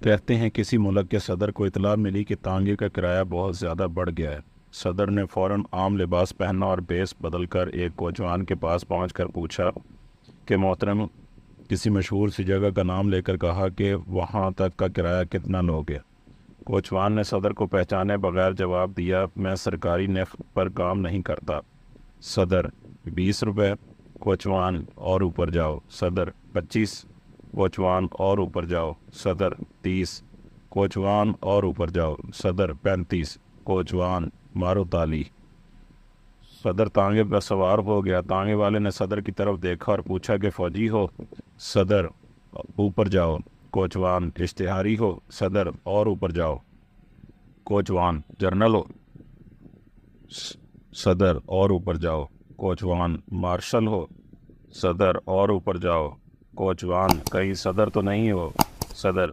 کہتے ہیں کسی ملک کے صدر کو اطلاع ملی کہ تانگے کا کرایہ بہت زیادہ بڑھ گیا ہے۔ صدر نے فوراً عام لباس پہنا اور بیس بدل کر ایک کوچوان کے پاس پہنچ کر پوچھا کہ محترم، کسی مشہور سی جگہ کا نام لے کر کہا کہ وہاں تک کا کرایہ کتنا لوگے؟ کوچوان نے صدر کو پہچانے بغیر جواب دیا، میں سرکاری نرخ پر کام نہیں کرتا۔ صدر: 20 روپے۔ کوچوان: اور اوپر جاؤ۔ صدر: 25۔ کوچوان: اور اوپر جاؤ۔ صدر: 30۔ کوچوان: اور اوپر جاؤ۔ صدر: 35۔ کوچوان: مارو تالی۔ صدر تانگے پر سوار ہو گیا۔ تانگے والے نے صدر کی طرف دیکھا اور پوچھا کہ فوجی ہو؟ صدر: اوپر جاؤ۔ کوچوان: اشتہاری ہو؟ صدر: اور اوپر جاؤ۔ کوچوان: جرنل ہو؟ صدر: اور اوپر جاؤ۔ کوچوان: مارشل ہو؟ صدر: اور اوپر جاؤ۔ کوچوان: کہیں صدر تو نہیں ہو؟ صدر: